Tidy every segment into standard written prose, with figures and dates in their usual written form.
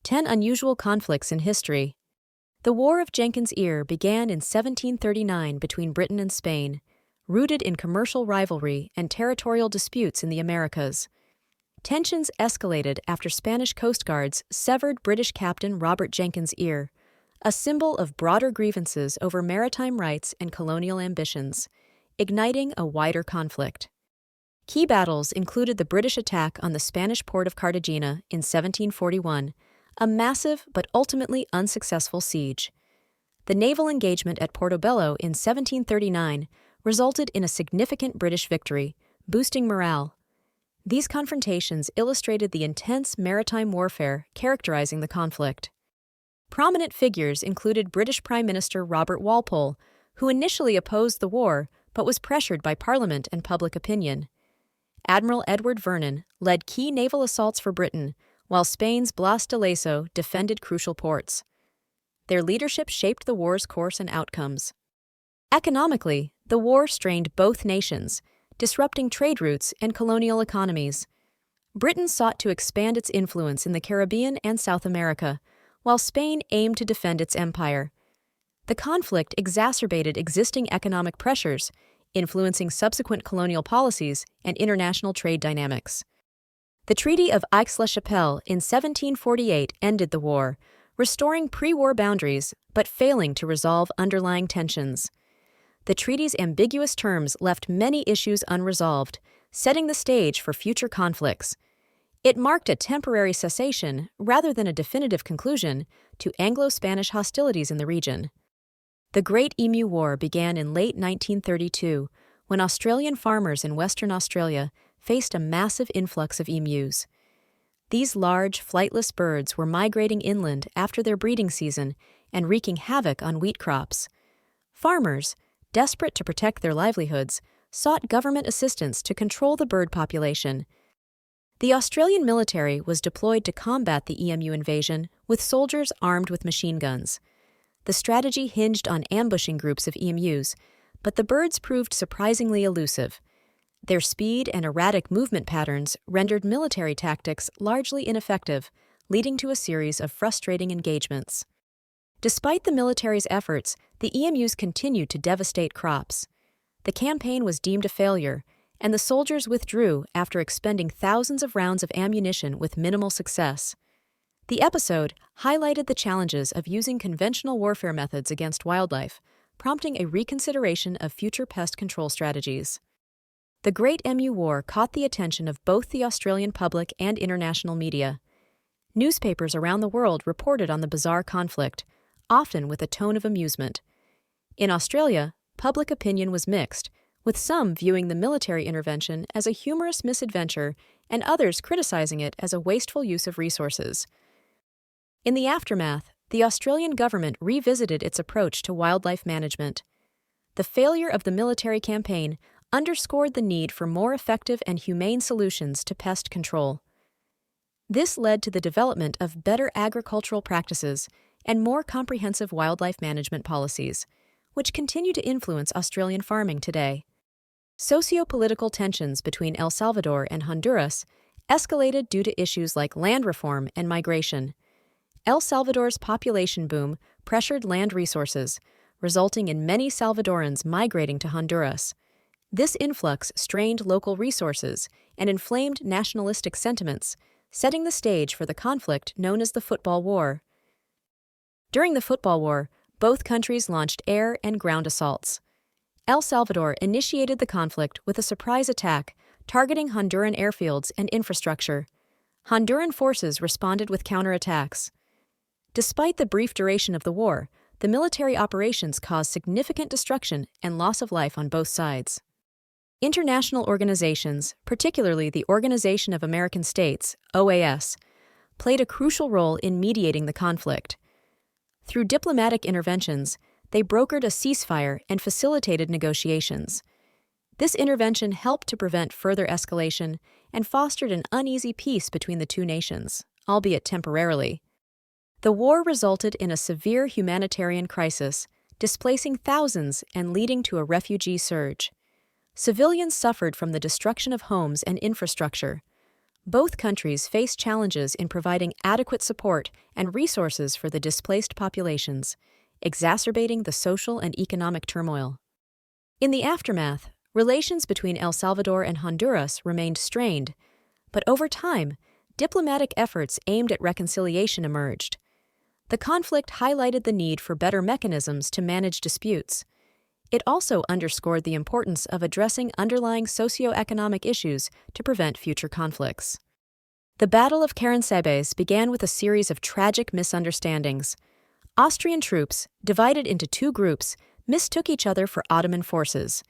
10 Unusual Conflicts in History. The War of Jenkins Ear began in 1739 between Britain and Spain, rooted in commercial rivalry and territorial disputes in the Americas. Tensions escalated after Spanish Coast Guards severed British Captain Robert Jenkins' ear, a symbol of broader grievances over maritime rights and colonial ambitions, igniting a wider conflict. Key battles included the British attack on the Spanish port of Cartagena in 1741, a massive but ultimately unsuccessful siege. The naval engagement at Portobello in 1739 resulted in a significant British victory, boosting morale. These confrontations illustrated the intense maritime warfare characterizing the conflict. Prominent figures included British Prime Minister Robert Walpole, who initially opposed the war but was pressured by Parliament and public opinion. Admiral Edward Vernon led key naval assaults for Britain, while Spain's Blas de Lezo defended crucial ports. Their leadership shaped the war's course and outcomes. Economically, the war strained both nations, disrupting trade routes and colonial economies. Britain sought to expand its influence in the Caribbean and South America, while Spain aimed to defend its empire. The conflict exacerbated existing economic pressures, influencing subsequent colonial policies and international trade dynamics. The Treaty of Aix-la-Chapelle in 1748 ended the war, restoring pre-war boundaries but failing to resolve underlying tensions. The treaty's ambiguous terms left many issues unresolved, setting the stage for future conflicts. It marked a temporary cessation, rather than a definitive conclusion, to Anglo-Spanish hostilities in the region. The Great Emu War began in late 1932, when Australian farmers in Western Australia faced a massive influx of emus. These large, flightless birds were migrating inland after their breeding season and wreaking havoc on wheat crops. Farmers, desperate to protect their livelihoods, sought government assistance to control the bird population. The Australian military was deployed to combat the emu invasion with soldiers armed with machine guns. The strategy hinged on ambushing groups of emus, but the birds proved surprisingly elusive. Their speed and erratic movement patterns rendered military tactics largely ineffective, leading to a series of frustrating engagements. Despite the military's efforts, the emus continued to devastate crops. The campaign was deemed a failure, and the soldiers withdrew after expending thousands of rounds of ammunition with minimal success. The episode highlighted the challenges of using conventional warfare methods against wildlife, prompting a reconsideration of future pest control strategies. The Great Emu War caught the attention of both the Australian public and international media. Newspapers around the world reported on the bizarre conflict, often with a tone of amusement. In Australia, public opinion was mixed, with some viewing the military intervention as a humorous misadventure and others criticizing it as a wasteful use of resources. In the aftermath, the Australian government revisited its approach to wildlife management. The failure of the military campaign underscored the need for more effective and humane solutions to pest control. This led to the development of better agricultural practices and more comprehensive wildlife management policies, which continue to influence Australian farming today. Socio-political tensions between El Salvador and Honduras escalated due to issues like land reform and migration. El Salvador's population boom pressured land resources, resulting in many Salvadorans migrating to Honduras. This influx strained local resources and inflamed nationalistic sentiments, setting the stage for the conflict known as the Football War. During the Football War, both countries launched air and ground assaults. El Salvador initiated the conflict with a surprise attack targeting Honduran airfields and infrastructure. Honduran forces responded with counterattacks. Despite the brief duration of the war, the military operations caused significant destruction and loss of life on both sides. International organizations, particularly the Organization of American States, OAS, played a crucial role in mediating the conflict. Through diplomatic interventions, they brokered a ceasefire and facilitated negotiations. This intervention helped to prevent further escalation and fostered an uneasy peace between the two nations, albeit temporarily. The war resulted in a severe humanitarian crisis, displacing thousands and leading to a refugee surge. Civilians suffered from the destruction of homes and infrastructure. Both countries faced challenges in providing adequate support and resources for the displaced populations, exacerbating the social and economic turmoil. In the aftermath, relations between El Salvador and Honduras remained strained, but over time, diplomatic efforts aimed at reconciliation emerged. The conflict highlighted the need for better mechanisms to manage disputes. It also underscored the importance of addressing underlying socio-economic issues to prevent future conflicts. The Battle of Karánsebes began with a series of tragic misunderstandings. Austrian troops, divided into two groups, mistook each other for Ottoman forces.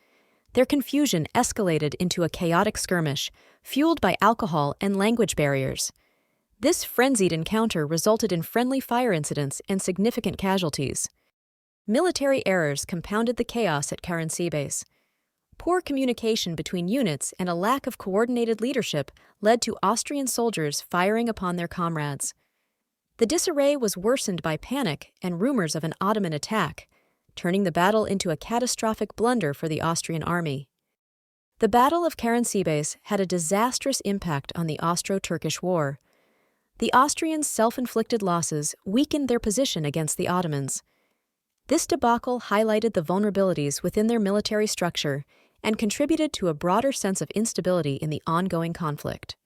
Their confusion escalated into a chaotic skirmish, fueled by alcohol and language barriers. This frenzied encounter resulted in friendly fire incidents and significant casualties. Military errors compounded the chaos at Karánsebes. Poor communication between units and a lack of coordinated leadership led to Austrian soldiers firing upon their comrades. The disarray was worsened by panic and rumors of an Ottoman attack, turning the battle into a catastrophic blunder for the Austrian army. The Battle of Karánsebes had a disastrous impact on the Austro-Turkish War. The Austrians' self-inflicted losses weakened their position against the Ottomans. This debacle highlighted the vulnerabilities within their military structure and contributed to a broader sense of instability in the ongoing conflict.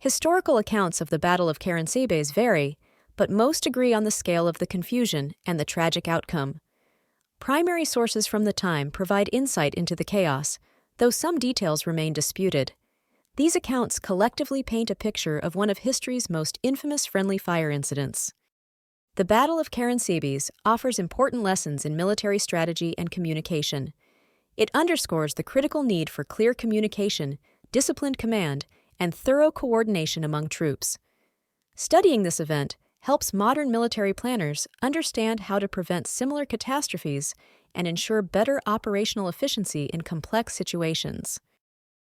Historical accounts of the Battle of Karánsebes vary, but most agree on the scale of the confusion and the tragic outcome. Primary sources from the time provide insight into the chaos, though some details remain disputed. These accounts collectively paint a picture of one of history's most infamous friendly fire incidents. The Battle of Karánsebes offers important lessons in military strategy and communication. It underscores the critical need for clear communication, disciplined command, and thorough coordination among troops. Studying this event helps modern military planners understand how to prevent similar catastrophes and ensure better operational efficiency in complex situations.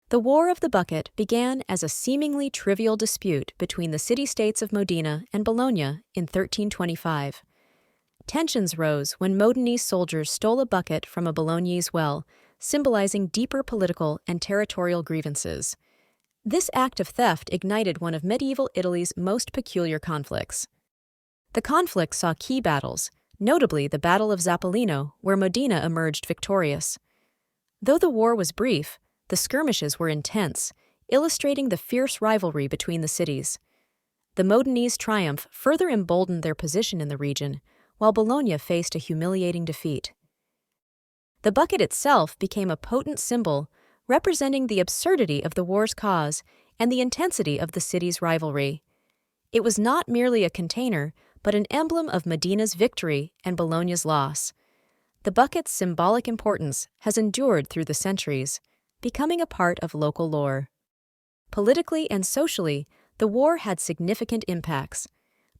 The War of the Bucket began as a seemingly trivial dispute between the city-states of Modena and Bologna in 1325. Tensions rose when Modenese soldiers stole a bucket from a Bolognese well, symbolizing deeper political and territorial grievances. This act of theft ignited one of medieval Italy's most peculiar conflicts. The conflict saw key battles, notably the Battle of Zappolino, where Modena emerged victorious. Though the war was brief, the skirmishes were intense, illustrating the fierce rivalry between the cities. The Modenese triumph further emboldened their position in the region, while Bologna faced a humiliating defeat. The bucket itself became a potent symbol, representing the absurdity of the war's cause and the intensity of the city's rivalry. It was not merely a container, but an emblem of Modena's victory and Bologna's loss. The bucket's symbolic importance has endured through the centuries, becoming a part of local lore. Politically and socially, the war had significant impacts.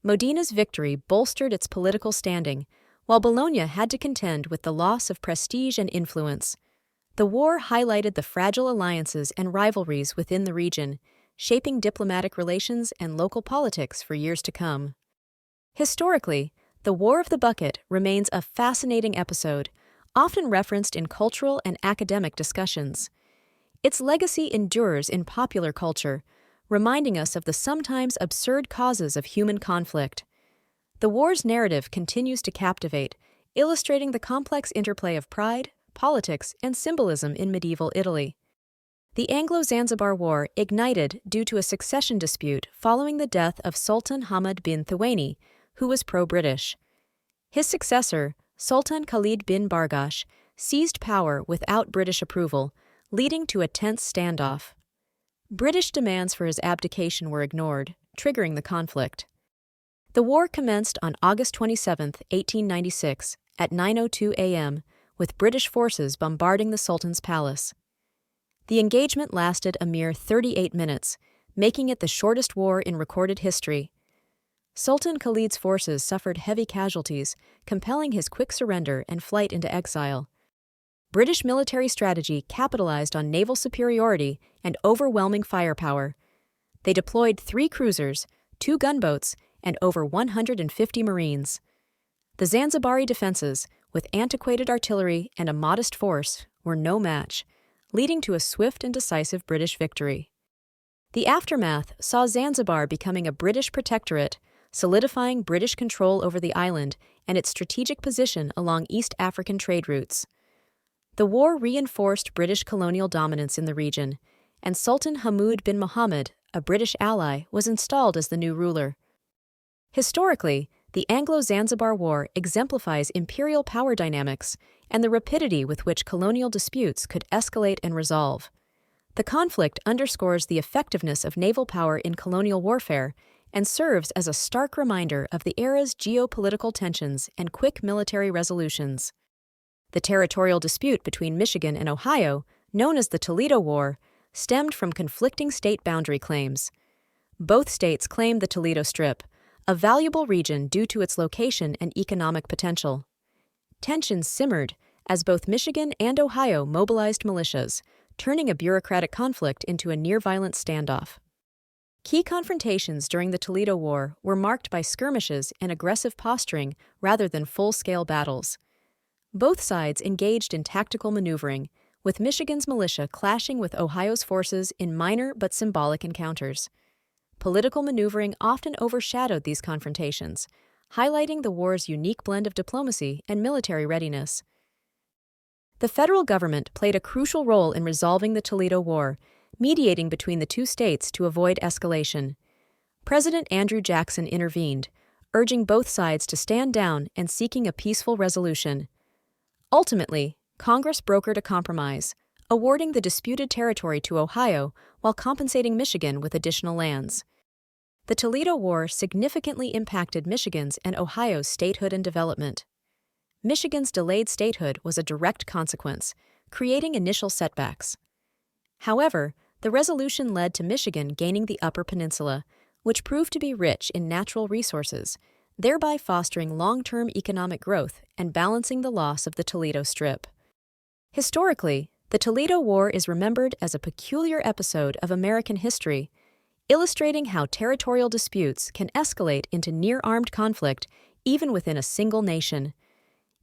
Modena's victory bolstered its political standing, while Bologna had to contend with the loss of prestige and influence. The war highlighted the fragile alliances and rivalries within the region, shaping diplomatic relations and local politics for years to come. Historically, the War of the Bucket remains a fascinating episode, often referenced in cultural and academic discussions. Its legacy endures in popular culture, reminding us of the sometimes absurd causes of human conflict. The war's narrative continues to captivate, illustrating the complex interplay of pride, politics, and symbolism in medieval Italy. The Anglo-Zanzibar War ignited due to a succession dispute following the death of Sultan Hamad bin Thuwaini, who was pro-British. His successor, Sultan Khalid bin Bargash, seized power without British approval, leading to a tense standoff. British demands for his abdication were ignored, triggering the conflict. The war commenced on August 27, 1896, at 9:02 a.m., with British forces bombarding the Sultan's palace. The engagement lasted a mere 38 minutes, making it the shortest war in recorded history. Sultan Khalid's forces suffered heavy casualties, compelling his quick surrender and flight into exile. British military strategy capitalized on naval superiority and overwhelming firepower. They deployed 3 cruisers, 2 gunboats, and over 150 Marines. The Zanzibari defenses, with antiquated artillery and a modest force, were no match, leading to a swift and decisive British victory. The aftermath saw Zanzibar becoming a British protectorate, solidifying British control over the island and its strategic position along East African trade routes. The war reinforced British colonial dominance in the region, and Sultan Hamud bin Muhammad, a British ally, was installed as the new ruler. Historically, the Anglo-Zanzibar War exemplifies imperial power dynamics and the rapidity with which colonial disputes could escalate and resolve. The conflict underscores the effectiveness of naval power in colonial warfare and serves as a stark reminder of the era's geopolitical tensions and quick military resolutions. The territorial dispute between Michigan and Ohio, known as the Toledo War, stemmed from conflicting state boundary claims. Both states claimed the Toledo Strip, a valuable region due to its location and economic potential. Tensions simmered as both Michigan and Ohio mobilized militias, turning a bureaucratic conflict into a near-violent standoff. Key confrontations during the Toledo War were marked by skirmishes and aggressive posturing rather than full-scale battles. Both sides engaged in tactical maneuvering, with Michigan's militia clashing with Ohio's forces in minor but symbolic encounters. Political maneuvering often overshadowed these confrontations, highlighting the war's unique blend of diplomacy and military readiness. The federal government played a crucial role in resolving the Toledo War, mediating between the two states to avoid escalation. President Andrew Jackson intervened, urging both sides to stand down and seeking a peaceful resolution. Ultimately, Congress brokered a compromise, awarding the disputed territory to Ohio while compensating Michigan with additional lands. The Toledo War significantly impacted Michigan's and Ohio's statehood and development. Michigan's delayed statehood was a direct consequence, creating initial setbacks. However, the resolution led to Michigan gaining the Upper Peninsula, which proved to be rich in natural resources, thereby fostering long-term economic growth and balancing the loss of the Toledo Strip. Historically, the Toledo War is remembered as a peculiar episode of American history, illustrating how territorial disputes can escalate into near-armed conflict even within a single nation.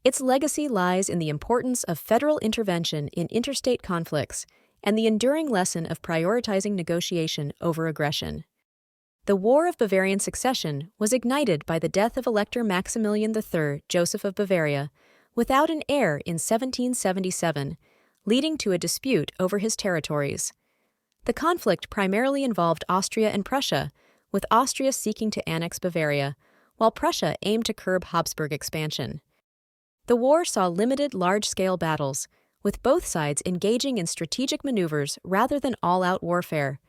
Its legacy lies in the importance of federal intervention in interstate conflicts and the enduring lesson of prioritizing negotiation over aggression. The War of Bavarian Succession was ignited by the death of Elector Maximilian III, Joseph of Bavaria, without an heir in 1777, leading to a dispute over his territories. The conflict primarily involved Austria and Prussia, with Austria seeking to annex Bavaria, while Prussia aimed to curb Habsburg expansion. The war saw limited large-scale battles, with both sides engaging in strategic maneuvers rather than all-out warfare.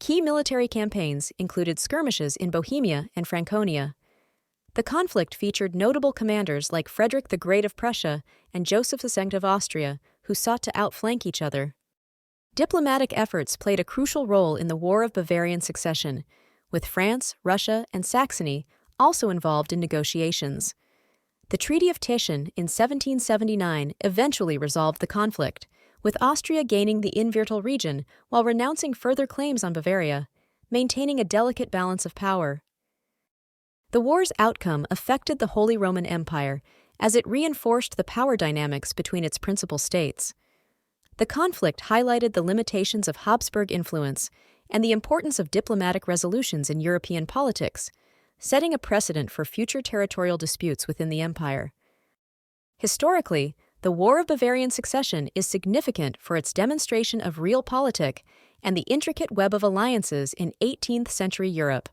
Key military campaigns included skirmishes in Bohemia and Franconia. The conflict featured notable commanders like Frederick the Great of Prussia and Joseph II of Austria, who sought to outflank each other. Diplomatic efforts played a crucial role in the War of Bavarian Succession, with France, Russia, and Saxony also involved in negotiations. The Treaty of Teschen in 1779 eventually resolved the conflict, with Austria gaining the Innviertel region while renouncing further claims on Bavaria, maintaining a delicate balance of power. The war's outcome affected the Holy Roman Empire, as it reinforced the power dynamics between its principal states. The conflict highlighted the limitations of Habsburg influence and the importance of diplomatic resolutions in European politics, setting a precedent for future territorial disputes within the empire. Historically, the War of Bavarian Succession is significant for its demonstration of realpolitik and the intricate web of alliances in 18th-century Europe.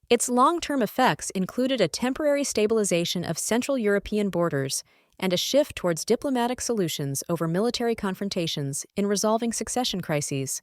Its long-term effects included a temporary stabilization of Central European borders and a shift towards diplomatic solutions over military confrontations in resolving succession crises.